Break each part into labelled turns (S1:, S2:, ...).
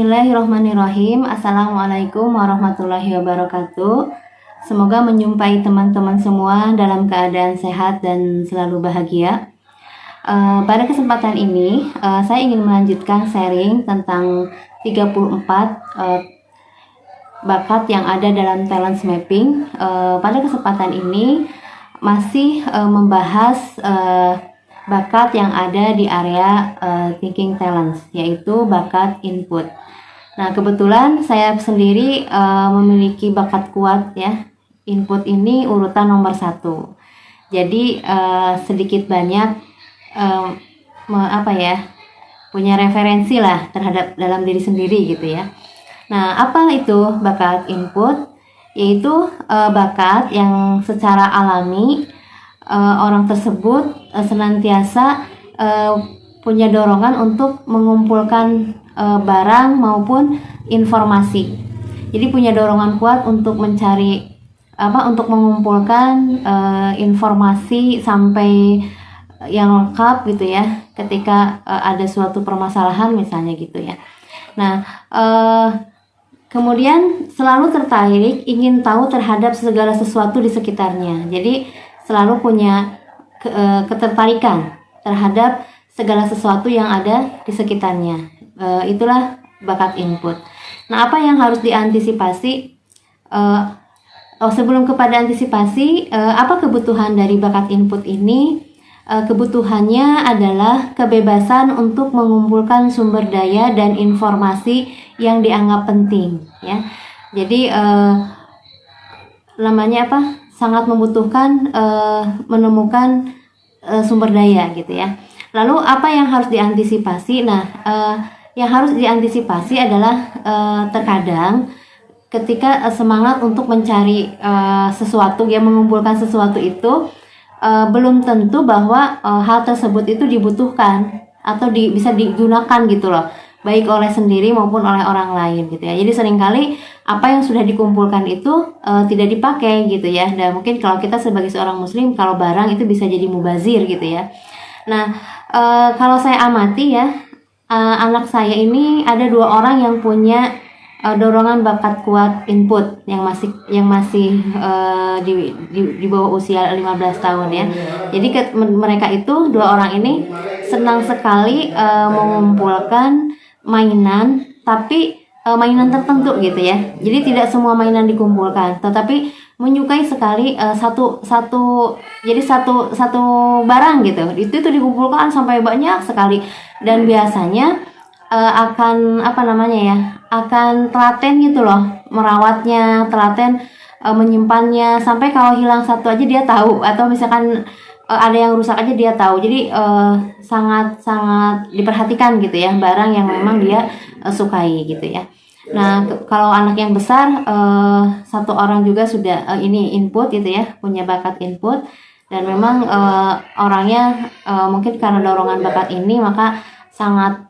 S1: Bismillahirrahmanirrahim. Assalamualaikum warahmatullahi wabarakatuh. Semoga menjumpai teman-teman semua dalam keadaan sehat dan selalu bahagia. Pada kesempatan ini, saya ingin melanjutkan sharing tentang 34 bakat yang ada dalam talent mapping. Pada kesempatan ini masih membahas bakat yang ada di area thinking talents, yaitu bakat input. Nah, kebetulan saya sendiri memiliki bakat kuat ya. Input ini urutan nomor 1. Jadi sedikit banyak punya referensi lah terhadap dalam diri sendiri gitu ya. Nah, apa itu bakat input? Yaitu bakat yang secara alami orang tersebut senantiasa punya dorongan untuk mengumpulkan barang maupun informasi. Jadi punya dorongan kuat untuk mencari untuk mengumpulkan informasi sampai yang lengkap gitu ya, ketika ada suatu permasalahan misalnya gitu ya. Nah, kemudian selalu tertarik ingin tahu terhadap segala sesuatu di sekitarnya. Jadi selalu punya ketertarikan terhadap segala sesuatu yang ada di sekitarnya. Itulah bakat input. Nah, apa yang harus diantisipasi? Sebelum kepada antisipasi, apa kebutuhan dari bakat input ini? Kebutuhannya adalah kebebasan untuk mengumpulkan sumber daya dan informasi yang dianggap penting. Ya, jadi sangat membutuhkan menemukan sumber daya gitu ya. Lalu apa yang harus diantisipasi? Nah, yang harus diantisipasi adalah terkadang ketika semangat untuk mencari sesuatu, ya mengumpulkan sesuatu itu belum tentu bahwa hal tersebut itu dibutuhkan atau bisa digunakan gitu loh, baik oleh sendiri maupun oleh orang lain gitu ya. Jadi seringkali apa yang sudah dikumpulkan itu tidak dipakai gitu ya. Dan mungkin kalau kita sebagai seorang muslim, kalau barang itu bisa jadi mubazir gitu ya. Nah, kalau saya amati ya, anak saya ini ada 2 orang yang punya dorongan bakat kuat input yang masih di bawah usia 15 tahun ya. Jadi mereka itu 2 orang ini senang sekali mengumpulkan mainan, tapi mainan tertentu gitu ya. Jadi tidak semua mainan dikumpulkan, tetapi menyukai sekali satu barang gitu. Itu dikumpulkan sampai banyak sekali, dan biasanya akan akan telaten gitu loh merawatnya, telaten menyimpannya, sampai kalau hilang satu aja dia tahu, atau misalkan ada yang rusak aja dia tahu. Jadi sangat diperhatikan gitu ya barang yang memang dia sukai gitu ya. Nah, kalau anak yang besar 1 orang juga sudah ini input gitu ya, punya bakat input, dan memang orangnya mungkin karena dorongan bakat ini maka sangat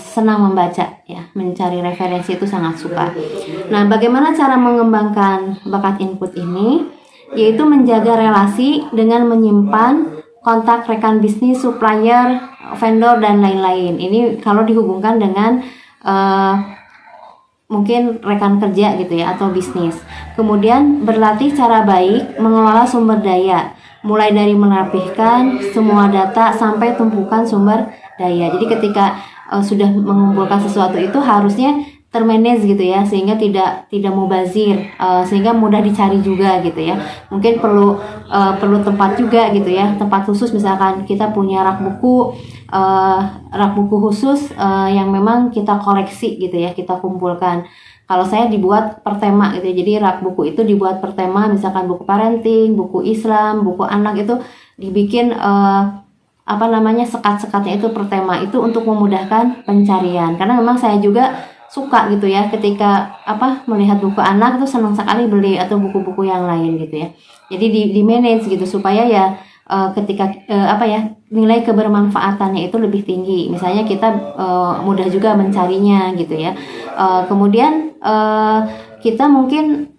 S1: senang membaca ya, mencari referensi itu sangat suka. Nah, bagaimana cara mengembangkan bakat input ini? Yaitu menjaga relasi dengan menyimpan kontak rekan bisnis, supplier, vendor, dan lain-lain. Ini kalau dihubungkan dengan mungkin rekan kerja gitu ya, atau bisnis. Kemudian berlatih cara baik mengelola sumber daya, mulai dari merapihkan semua data sampai tumpukan sumber daya. Jadi ketika sudah mengumpulkan sesuatu itu harusnya termanage gitu ya, sehingga tidak mubazir, sehingga mudah dicari juga gitu ya. Mungkin perlu tempat juga gitu ya, tempat khusus, misalkan kita punya rak buku khusus yang memang kita koleksi gitu ya, kita kumpulkan. Kalau saya dibuat per tema gitu ya, jadi rak buku itu dibuat per tema, misalkan buku parenting, buku Islam, buku anak, itu dibikin sekat-sekatnya itu per tema, itu untuk memudahkan pencarian. Karena memang saya juga suka gitu ya, ketika melihat buku anak itu senang sekali beli, atau buku-buku yang lain gitu ya. Jadi di manage gitu supaya ya ketika nilai kebermanfaatannya itu lebih tinggi. Misalnya kita mudah juga mencarinya gitu ya. Kemudian kita mungkin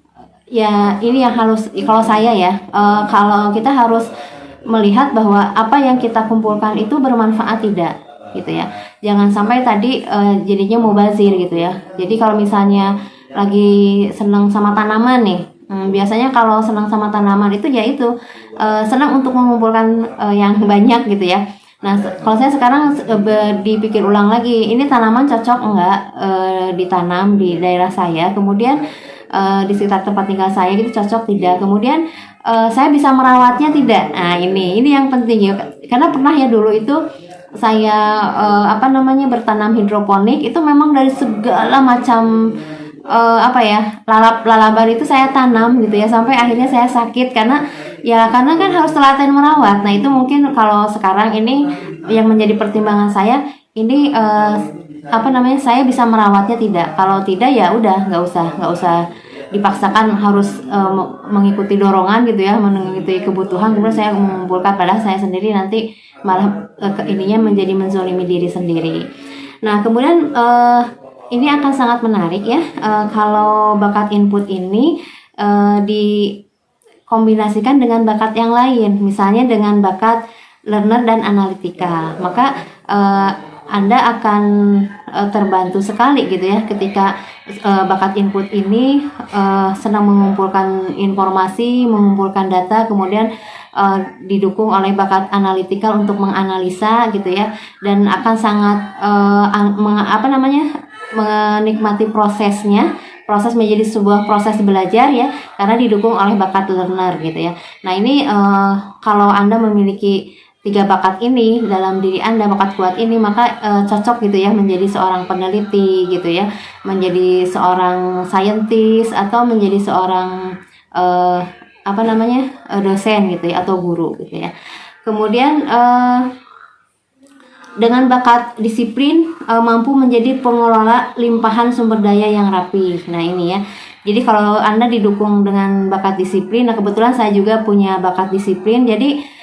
S1: ya ini yang harus, kalau saya ya, kalau kita harus melihat bahwa apa yang kita kumpulkan itu bermanfaat tidak. gitu ya. Jangan sampai tadi jadinya mubazir gitu ya. Jadi kalau misalnya lagi senang sama tanaman nih, biasanya kalau senang sama tanaman itu ya itu senang untuk mengumpulkan yang banyak gitu ya. Nah, kalau saya sekarang dipikir ulang lagi, ini tanaman cocok enggak ditanam di daerah saya, kemudian di sekitar tempat tinggal saya gitu cocok tidak, kemudian saya bisa merawatnya tidak. Nah, ini yang penting ya, karena pernah ya dulu itu saya bertanam hidroponik itu memang dari segala macam lalaban itu saya tanam gitu ya, sampai akhirnya saya sakit karena kan harus telaten merawat. Nah, itu mungkin kalau sekarang ini yang menjadi pertimbangan saya ini saya bisa merawatnya tidak. Kalau tidak ya udah nggak usah dipaksakan harus mengikuti dorongan gitu ya, mengikuti kebutuhan kemudian saya mengumpulkan, padahal saya sendiri nanti malah ininya menjadi menzolimi diri sendiri. Nah, kemudian ini akan sangat menarik ya kalau bakat input ini dikombinasikan dengan bakat yang lain, misalnya dengan bakat learner dan analitika, maka Anda akan terbantu sekali gitu ya ketika bakat input ini senang mengumpulkan informasi, mengumpulkan data, kemudian didukung oleh bakat analitikal untuk menganalisa gitu ya, dan akan sangat menikmati proses menjadi sebuah proses belajar ya, karena didukung oleh bakat learner gitu ya. Nah, ini kalau Anda memiliki 3 bakat ini dalam diri Anda, bakat kuat ini, maka cocok gitu ya menjadi seorang peneliti gitu ya, menjadi seorang saintis atau menjadi seorang dosen gitu ya, atau guru gitu ya. Kemudian dengan bakat disiplin mampu menjadi pengelola limpahan sumber daya yang rapi. Nah, ini ya. Jadi kalau Anda didukung dengan bakat disiplin, nah kebetulan saya juga punya bakat disiplin. Jadi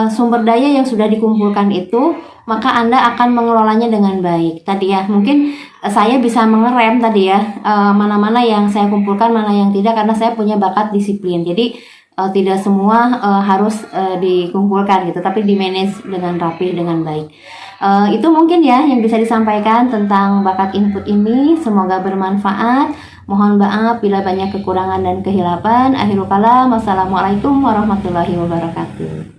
S1: sumber daya yang sudah dikumpulkan itu, maka Anda akan mengelolanya dengan baik. Tadi ya, mungkin saya bisa mengerem tadi ya, mana-mana yang saya kumpulkan, mana yang tidak, karena saya punya bakat disiplin. Jadi tidak semua harus dikumpulkan gitu, tapi di-manage dengan rapi, dengan baik. Itu mungkin ya yang bisa disampaikan tentang bakat input ini. Semoga bermanfaat. Mohon maaf bila banyak kekurangan dan kehilapan. Akhirul kalam. Wassalamualaikum warahmatullahi wabarakatuh.